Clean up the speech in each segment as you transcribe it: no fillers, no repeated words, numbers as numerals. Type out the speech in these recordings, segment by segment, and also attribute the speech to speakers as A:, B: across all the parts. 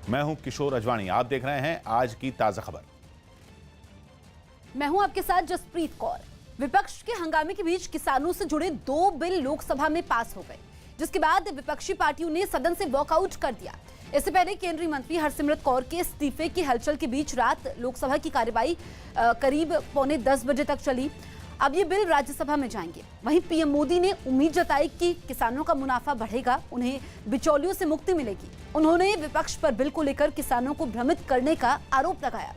A: मैं हूं किशोर अजवाणी, आप देख रहे हैं आज की ताजा खबर।
B: मैं हूं आपके साथ जसप्रीत कौर। विपक्ष के हंगामे के बीच किसानों से जुड़े 2 बिल लोकसभा में पास हो गए, जिसके बाद विपक्षी पार्टियों ने सदन से वॉकआउट कर दिया। इससे पहले केंद्रीय मंत्री हरसिमरत कौर के इस्तीफे की हलचल के बीच रात लोकसभा की कार्यवाही करीब 9:45 बजे तक चली। अब ये बिल राज्यसभा में जाएंगे। वहीं पीएम मोदी ने उम्मीद जताई कि किसानों का मुनाफा बढ़ेगा, उन्हें बिचौलियों से मुक्ति मिलेगी। उन्होंने विपक्ष पर बिल को लेकर किसानों को भ्रमित करने का आरोप लगाया।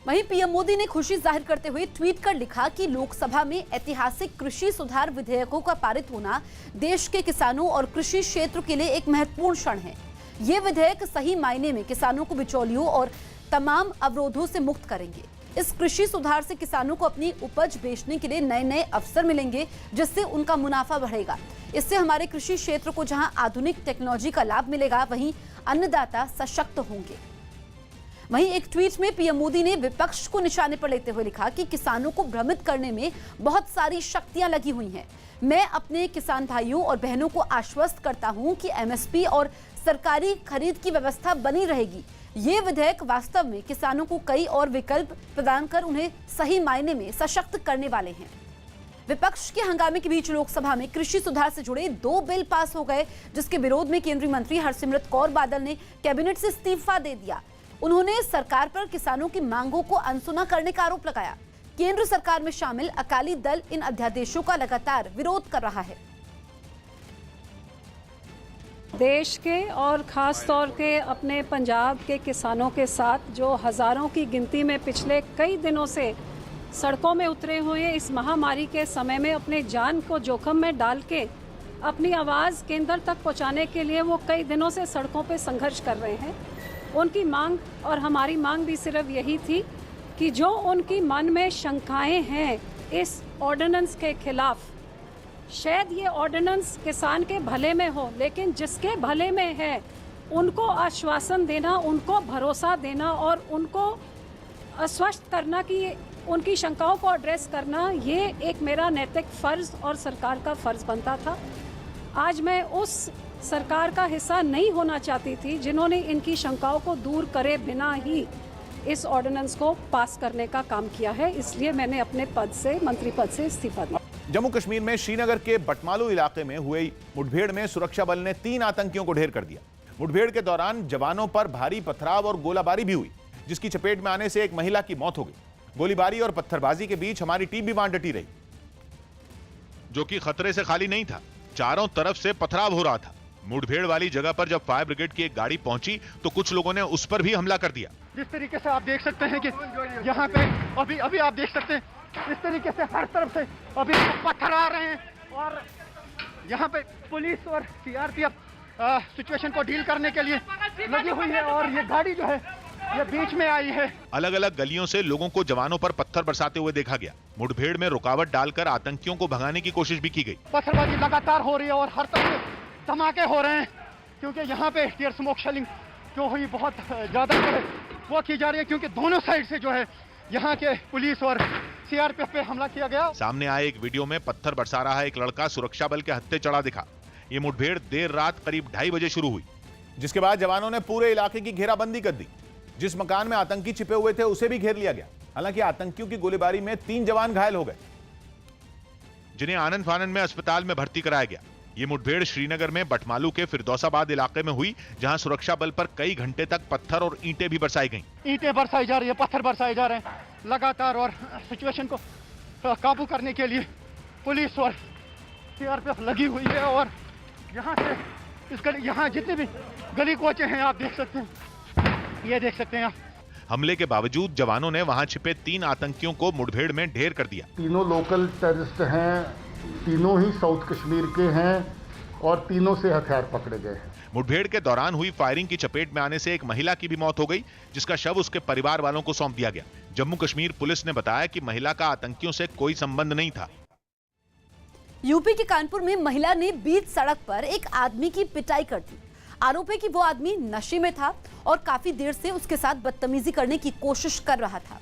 B: वहीं पीएम मोदी ने खुशी जाहिर करते हुए ट्वीट कर लिखा कि लोकसभा में ऐतिहासिक कृषि सुधार विधेयकों का पारित होना देश के किसानों और कृषि क्षेत्र के लिए एक महत्वपूर्ण क्षण है। ये विधेयक सही मायने में किसानों को बिचौलियों और तमाम अवरोधों से मुक्त करेंगे। इस कृषि सुधार से किसानों को अपनी उपज बेचने के लिए नए नए अवसर मिलेंगे, जिससे उनका मुनाफा बढ़ेगा। इससे हमारे कृषि क्षेत्र को जहां आधुनिक टेक्नोलॉजी का लाभ मिलेगा, वहीं अन्नदाता सशक्त होंगे। वहीं एक ट्वीट में पीएम मोदी ने विपक्ष को निशाने पर लेते हुए लिखा कि किसानों को भ्रमित करने में बहुत सारी शक्तियां लगी हुई हैं। मैं अपने किसान भाइयों और बहनों को आश्वस्त करता हूं कि एमएसपी और सरकारी खरीद की व्यवस्था बनी रहेगी। ये विधेयक वास्तव में किसानों को कई और विकल्प प्रदान कर उन्हें सही मायने में सशक्त करने वाले हैं। विपक्ष के हंगामे के बीच लोकसभा में कृषि सुधार से जुड़े 2 बिल पास हो गए, जिसके विरोध में केंद्रीय मंत्री हरसिमरत कौर बादल ने कैबिनेट से इस्तीफा दे दिया। उन्होंने सरकार पर किसानों की मांगों को अनसुना करने का आरोप लगाया। केंद्र सरकार में शामिल अकाली दल इन अध्यादेशों का लगातार विरोध कर रहा है।
C: देश के और ख़ास तौर के अपने पंजाब के किसानों के साथ जो हज़ारों की गिनती में पिछले कई दिनों से सड़कों में उतरे हुए इस महामारी के समय में अपने जान को जोखिम में डाल के अपनी आवाज़ केंद्र तक पहुंचाने के लिए वो कई दिनों से सड़कों पे संघर्ष कर रहे हैं। उनकी मांग और हमारी मांग भी सिर्फ यही थी कि जो उनकी मन में शंकाएं हैं इस ऑर्डिनेंस के खिलाफ, शायद ये ऑर्डिनेंस किसान के भले में हो, लेकिन जिसके भले में है उनको आश्वासन देना, उनको भरोसा देना और उनको आश्वस्त करना कि उनकी शंकाओं को एड्रेस करना, ये एक मेरा नैतिक फ़र्ज़ और सरकार का फ़र्ज़ बनता था। आज मैं उस सरकार का हिस्सा नहीं होना चाहती थी जिन्होंने इनकी शंकाओं को दूर करे बिना ही इस ऑर्डिनेंस को पास करने का काम किया है। इसलिए मैंने अपने पद से, मंत्री पद से इस्तीफा दिया।
A: जम्मू कश्मीर में श्रीनगर के बटमालू इलाके में हुई मुठभेड़ में सुरक्षा बल ने 3 आतंकियों को ढेर कर दिया। मुठभेड़ के दौरान जवानों पर भारी पथराव और गोलाबारी भी हुई, जिसकी चपेट में आने से एक महिला की मौत हो गई। गोलीबारी और पत्थरबाजी के बीच हमारी टीम भी वहां डटी रही,
D: जो कि खतरे से खाली नहीं था। चारों तरफ से पथराव हो रहा था। मुठभेड़ वाली जगह पर जब फायर ब्रिगेड की एक गाड़ी पहुंची तो कुछ लोगों ने उस पर भी हमला कर दिया।
E: जिस तरीके से आप देख सकते हैं कि यहाँ पे अभी आप देख सकते हैं, इस तरीके से हर तरफ से अभी पत्थर आ रहे हैं और यहाँ पे पुलिस और सीआरपीएफ सिचुएशन को डील करने के लिए लगी हुई है और ये गाड़ी जो है ये बीच में आई है।
D: अलग अलग गलियों से लोगों को जवानों पर पत्थर बरसाते हुए देखा गया। मुठभेड़ में रुकावट डालकर आतंकियों को भगाने की कोशिश भी की गई।
E: पत्थरबाजी लगातार हो रही है और हर तरफ से धमाके हो रहे हैं, क्योंकि यहाँ पे टीयर स्मोक शेलिंग जो हुई बहुत ज्यादा जो है वो की जा रही है, क्योंकि दोनों साइड से जो है यहाँ के पुलिस और सीआरपीएफ पे हमला किया गया।
D: सामने आए एक वीडियो में पत्थर बरसा रहा एक लड़का सुरक्षा बल के हत्थे चढ़ा दिखा। ये मुठभेड़ देर रात करीब 2:30 बजे शुरू हुई,
A: जिसके बाद जवानों ने पूरे इलाके की घेराबंदी कर दी। जिस मकान में आतंकी छिपे हुए थे उसे भी घेर लिया गया। हालांकि आतंकियों की गोलीबारी में 3 जवान घायल हो गए,
D: जिन्हें आनंद फानंद में अस्पताल में भर्ती कराया गया। ये मुठभेड़ श्रीनगर में बटमालू के फिरदौसाबाद इलाके में हुई, जहां सुरक्षा बल पर कई घंटे तक पत्थर और ईंटें भी बरसाई गईं।
E: ईंटें बरसाई जा रही है, पत्थर बरसाए जा रहे हैं लगातार और सिचुएशन को काबू करने के लिए पुलिस और सीआरपीएफ लगी हुई है। और यहाँ से इस गली, यहाँ जितने भी गली कोचे हैं आप देख सकते हैं, ये देख सकते हैं आप।
D: हमले के बावजूद जवानों ने वहां छिपे 3 आतंकियों को मुठभेड़ में ढेर कर दिया।
F: तीनों लोकल टेररिस्ट हैं, तीनों ही साउथ कश्मीर के हैं और तीनों से हथियार पकड़े गए हैं।
D: मुठभेड़ के दौरान हुई फायरिंग की चपेट में आने से एक महिला की भी मौत हो गई, जिसका शव उसके परिवार वालों को सौंप दिया गया। जम्मू कश्मीर पुलिस ने बताया कि महिला का आतंकियों से कोई संबंध नहीं था।
B: यूपी के कानपुर में महिला ने बीच सड़क पर एक आदमी की पिटाई कर दी। आरोप है कि वो आदमी नशे में था और काफी देर से उसके साथ बदतमीजी करने की कोशिश कर रहा था।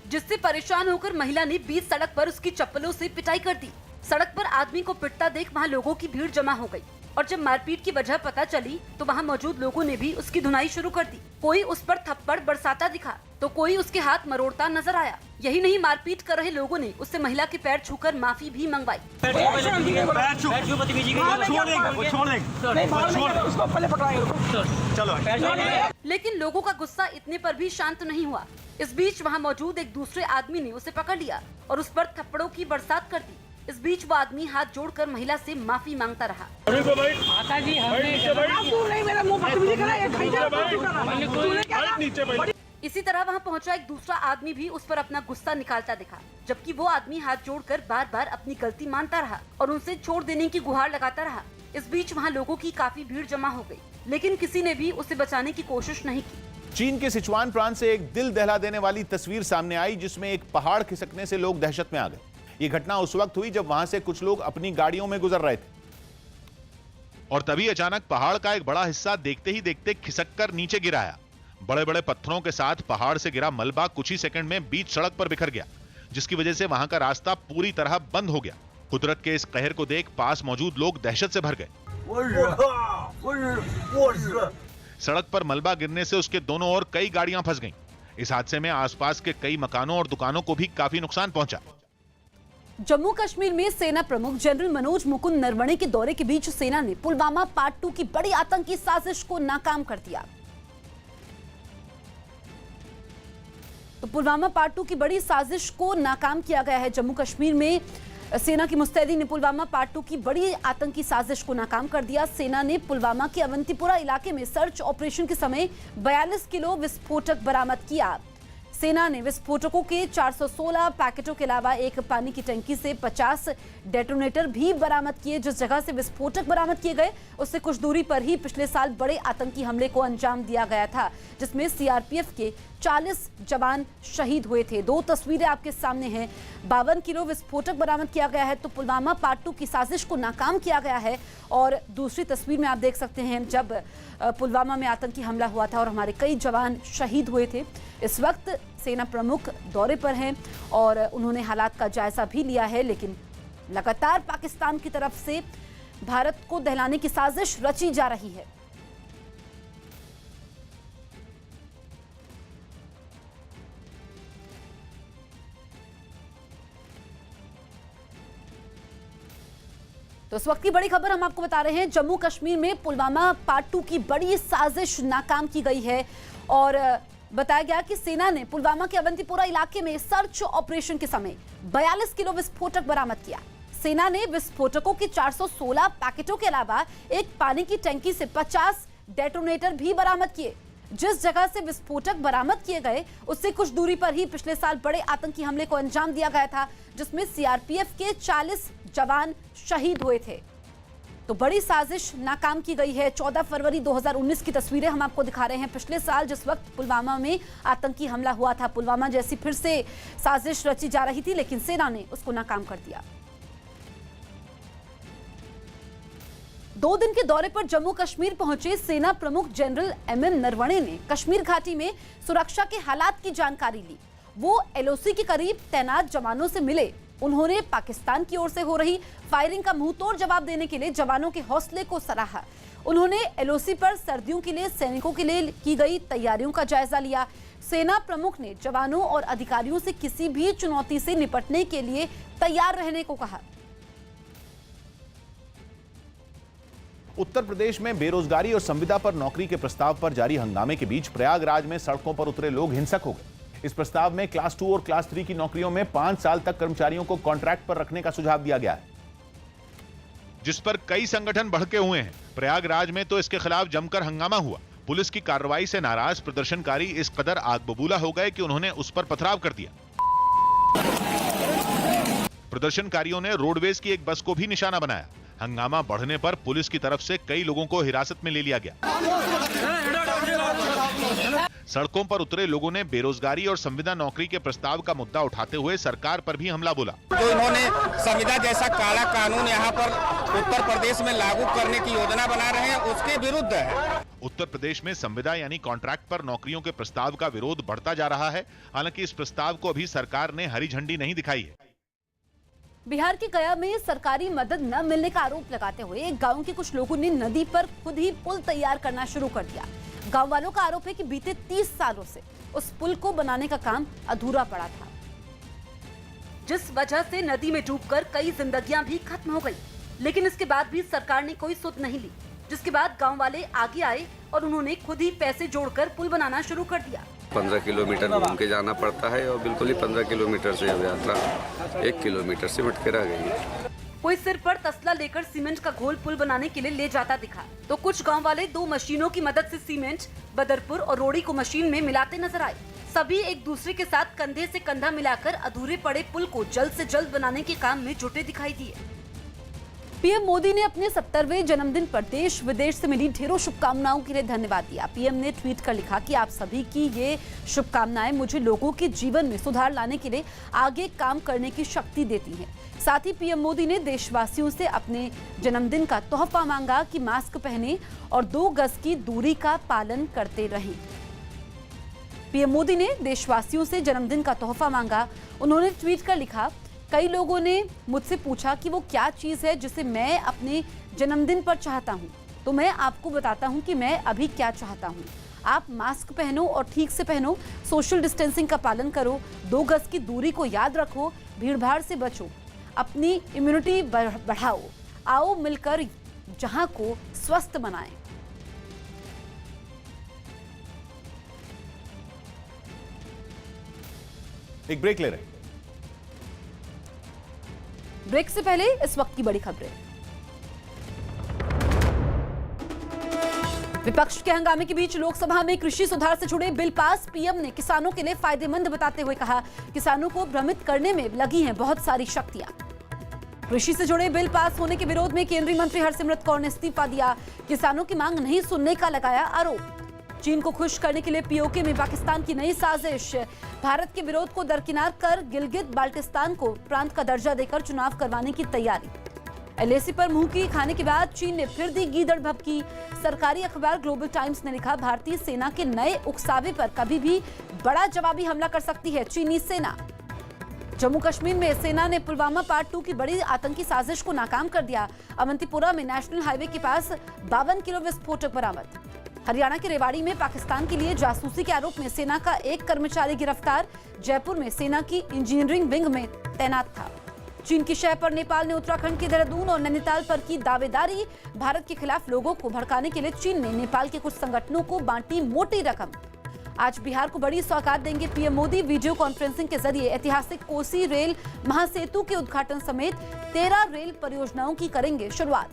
B: जिससे परेशान होकर महिला ने बीच सड़क पर उसकी चप्पलों से पिटाई कर दी। सड़क पर आदमी को पिटता देख वहां लोगों की भीड़ जमा हो गई और जब मारपीट की वजह पता चली तो वहां मौजूद लोगों ने भी उसकी धुनाई शुरू कर दी। कोई उस पर थप्पड़ बरसाता दिखा तो कोई उसके हाथ मरोड़ता नजर आया। यही नहीं, मारपीट कर रहे लोगों ने उससे महिला के पैर छूकर माफी भी मंगवाई। लेकिन लोगों का गुस्सा इतने पर भी शांत नहीं हुआ। इस बीच वहां मौजूद एक दूसरे आदमी ने उसे पकड़ लिया और उस पर थप्पड़ों की बरसात कर दी। इस बीच वो आदमी हाथ जोड़कर महिला से माफी मांगता रहा। इसी तरह वहां पहुंचा एक दूसरा आदमी भी उस पर अपना गुस्सा निकालता दिखा, जबकि वो आदमी हाथ जोड़कर बार बार अपनी गलती मानता रहा और उनसे छोड़ देने की गुहार लगाता रहा। इस बीच वहां लोगों की काफी भीड़ जमा हो गई, लेकिन किसी ने भी उसे बचाने की कोशिश नहीं की।
A: चीन के सिचुआन प्रांत से एक दिल दहला देने वाली तस्वीर सामने आई, जिसमें एक पहाड़ खिसकने से लोग दहशत में आ गए। ये घटना उस वक्त हुई जब वहां से कुछ लोग अपनी गाड़ियों में गुजर रहे थे
D: और तभी अचानक पहाड़ का एक बड़ा हिस्सा देखते ही देखते खिसककर नीचे गिराया। बड़े बड़े पत्थरों के साथ पहाड़ से गिरा मलबा कुछ ही सेकंड में बीच सड़क पर बिखर गया, जिसकी वजह से वहां का रास्ता पूरी तरह बंद हो गया। कुदरत के इस कहर को देख पास मौजूद लोग दहशत से भर गए। सड़क पर मलबा गिरने से उसके दोनों ओर कई गाड़ियां फंस गईं। इस हादसे में आसपास के कई मकानों और दुकानों को भी काफी नुकसान पहुंचा।
B: जम्मू कश्मीर में सेना प्रमुख जनरल मनोज मुकुंद नरवणे के दौरे के बीच सेना ने पुलवामा पार्ट 2 की बड़ी आतंकी साजिश को नाकाम कर दिया। तो पुलवामा पार्ट 2 की बड़ी साजिश को नाकाम किया गया है। जम्मू कश्मीर में सेना की मुस्तैदी ने पुलवामा पार्ट 2 की बड़ी आतंकी साजिश को नाकाम कर दिया। सेना ने पुलवामा के अवंतीपुरा इलाके में सर्च ऑपरेशन के समय 42 किलो विस्फोटक बरामद किया। सेना ने विस्फोटकों के 416 पैकेटों के अलावा एक पानी की टंकी से 50 डेटोनेटर भी बरामद किए। जिस जगह से विस्फोटक बरामद किए गए उससे कुछ दूरी पर ही पिछले साल बड़े आतंकी हमले को अंजाम दिया गया था, जिसमें सीआरपीएफ के 40 जवान शहीद हुए थे। दो तस्वीरें आपके सामने हैं। 52 किलो विस्फोटक बरामद किया गया है, तो पुलवामा पार्ट 2 की साजिश को नाकाम किया गया है। और दूसरी तस्वीर में आप देख सकते हैं जब पुलवामा में आतंकी हमला हुआ था और हमारे कई जवान शहीद हुए थे। इस वक्त सेना प्रमुख दौरे पर हैं और उन्होंने हालात का जायजा भी लिया है, लेकिन लगातार पाकिस्तान की तरफ से भारत को दहलाने की साजिश रची जा रही है। तो इस वक्त की बड़ी खबर हम आपको बता रहे हैं। जम्मू कश्मीर में पुलवामा पार्ट 2 की बड़ी साजिश नाकाम की गई है और बताया गया कि सेना ने पुलवामा के अवंतीपुरा इलाके में सर्च ऑपरेशन के समय 42 किलो विस्फोटक बरामद किया। सेना ने विस्फोटकों के 416 पैकेटों के अलावा एक पानी की टंकी से 50 डेटोनेटर भी बरामद किए। जिस जगह से विस्फोटक बरामद किए गए उससे कुछ दूरी पर ही पिछले साल बड़े आतंकी हमले को अंजाम दिया गया था, जिसमें सीआरपीएफ के 40 जवान शहीद हुए थे। तो बड़ी साजिश नाकाम की गई है। 14 फरवरी 2019 की तस्वीरें हम आपको दिखा रहे हैं। पिछले साल जिस वक्त पुलवामा में आतंकी हमला हुआ था, पुलवामा जैसी फिर से साजिश रची जा रही थी, लेकिन सेना ने उसको नाकाम कर दिया। 2 दिन के दौरे पर जम्मू कश्मीर पहुंचे सेना प्रमुख जनरल एमएम नरवणे ने कश्मीर घाटी में सुरक्षा के हालात की जानकारी ली। वो एलओसी के करीब तैनात जवानों से मिले। उन्होंने पाकिस्तान की ओर से हो रही फायरिंग का मुंहतोड़ जवाब देने के लिए जवानों के हौसले को सराहा। उन्होंने एलओसी पर सर्दियों के लिए सैनिकों के लिए की गई तैयारियों का जायजा लिया। सेना प्रमुख ने जवानों और अधिकारियों से किसी भी चुनौती से निपटने के लिए तैयार रहने को कहा।
A: उत्तर प्रदेश में बेरोजगारी और संविदा पर नौकरी के प्रस्ताव पर जारी हंगामे के बीच प्रयागराज में सड़कों पर उतरे लोग हिंसक हो गए। इस प्रस्ताव में क्लास 2 और क्लास 3 की नौकरियों में 5 साल तक कर्मचारियों को कॉन्ट्रैक्ट पर रखने का सुझाव दिया गया है,
D: जिस पर कई संगठन भड़के हुए हैं। प्रयागराज में तो इसके खिलाफ जमकर हंगामा हुआ। पुलिस की कार्रवाई से नाराज प्रदर्शनकारी इस कदर आग बबूला हो गए कि उन्होंने उस पर पथराव कर दिया। प्रदर्शनकारियों ने रोडवेज की एक बस को भी निशाना बनाया। हंगामा बढ़ने पर पुलिस की तरफ से कई लोगों को हिरासत में ले लिया गया। सड़कों पर उतरे लोगों ने बेरोजगारी और संविदा नौकरी के प्रस्ताव का मुद्दा उठाते हुए सरकार पर भी हमला बोला।
G: जो इन्होंने संविदा जैसा काला कानून यहाँ पर उत्तर प्रदेश में लागू करने की योजना बना रहे हैं, उसके विरुद्ध है।
D: उत्तर प्रदेश में संविदा यानी कॉन्ट्रैक्ट पर नौकरियों के प्रस्ताव का विरोध बढ़ता जा रहा है। हालांकि इस प्रस्ताव को अभी सरकार ने हरी झंडी नहीं दिखाई है।
B: बिहार के गया में सरकारी मदद न मिलने का आरोप लगाते हुए गांव के कुछ लोगों ने नदी पर खुद ही पुल तैयार करना शुरू कर दिया। गांव वालों का आरोप है कि बीते 30 सालों से उस पुल को बनाने का काम अधूरा पड़ा था, जिस वजह से नदी में डूबकर कई जिंदगियां भी खत्म हो गई। लेकिन इसके बाद भी सरकार ने कोई सुध नहीं ली, जिसके बाद गांव वाले आगे आए और उन्होंने खुद ही पैसे जोड़कर पुल बनाना शुरू कर दिया।
H: 15 किलोमीटर घूम के जाना पड़ता है और बिल्कुल ही 15 किलोमीटर से अब यात्रा 1 किलोमीटर से मटके रह गई है।
B: कोई सिर पर तसला लेकर सीमेंट का घोल पुल बनाने के लिए ले जाता दिखा, तो कुछ गांव वाले 2 मशीनों की मदद से सीमेंट, बदरपुर और रोड़ी को मशीन में मिलाते नजर आए। सभी एक दूसरे के साथ कंधे से कंधा मिलाकर अधूरे पड़े पुल को जल्द से जल्द बनाने के काम में जुटे दिखाई दिए। पीएम मोदी ने अपने 70वें जन्मदिन पर देश विदेश से मिली ढेरों शुभकामनाओं के लिए धन्यवाद दिया। पीएम ने ट्वीट कर लिखा कि आप सभी की ये शुभकामनाएं मुझे लोगों के जीवन में सुधार लाने के लिए आगे काम करने की शक्ति देती हैं। साथ ही पीएम मोदी ने देशवासियों से अपने जन्मदिन का तोहफा मांगा कि मास्क पहने और 2 गज की दूरी का पालन करते रहें। पीएम मोदी ने देशवासियों से जन्मदिन का तोहफा मांगा। उन्होंने ट्वीट कर लिखा, कई लोगों ने मुझसे पूछा कि वो क्या चीज है जिसे मैं अपने जन्मदिन पर चाहता हूं, तो मैं आपको बताता हूं कि मैं अभी क्या चाहता हूं। आप मास्क पहनो और ठीक से पहनो, सोशल डिस्टेंसिंग का पालन करो, 2 गज की दूरी को याद रखो, भीड़-भाड़ से बचो, अपनी इम्यूनिटी बढ़ाओ, आओ मिलकर जहां को स्वस्थ बनाएं।
A: एक ब्रेक ले रहे हैं।
B: ब्रेक से पहले इस वक्त की बड़ी खबरें। विपक्ष के हंगामे के बीच लोकसभा में कृषि सुधार से जुड़े बिल पास। पीएम ने किसानों के लिए फायदेमंद बताते हुए कहा, किसानों को भ्रमित करने में लगी हैं बहुत सारी शक्तियां। कृषि से जुड़े बिल पास होने के विरोध में केंद्रीय मंत्री हरसिमरत कौर ने इस्तीफा दिया। किसानों की मांग नहीं सुनने का लगाया आरोप। चीन को खुश करने के लिए पीओके में पाकिस्तान की नई साजिश। भारत के विरोध को दरकिनार कर गिलगित बाल्टिस्तान को प्रांत का दर्जा देकर चुनाव करवाने की तैयारी। एलएसी पर मुंह की खाने के बाद चीन ने फिर दी गीदड़ भभकी। सरकारी अखबार ग्लोबल टाइम्स ने लिखा, भारतीय सेना के नए उकसावे पर कभी भी बड़ा जवाबी हमला कर सकती है चीनी सेना। जम्मू कश्मीर में सेना ने पुलवामा पार्ट 2 की बड़ी आतंकी साजिश को नाकाम कर दिया। अवंतीपुरा में नेशनल हाईवे के पास 52 किलो विस्फोटक बरामद। हरियाणा के रेवाड़ी में पाकिस्तान के लिए जासूसी के आरोप में सेना का एक कर्मचारी गिरफ्तार। जयपुर में सेना की इंजीनियरिंग विंग में तैनात था। चीन की शह पर नेपाल ने उत्तराखंड के देहरादून और नैनीताल पर की दावेदारी। भारत के खिलाफ लोगों को भड़काने के लिए चीन ने नेपाल के कुछ संगठनों को बांटी मोटी रकम। आज बिहार को बड़ी सौगात देंगे पीएम मोदी। वीडियो कॉन्फ्रेंसिंग के जरिए ऐतिहासिक कोसी रेल महासेतु के उद्घाटन समेत 13 रेल परियोजनाओं की करेंगे शुरुआत।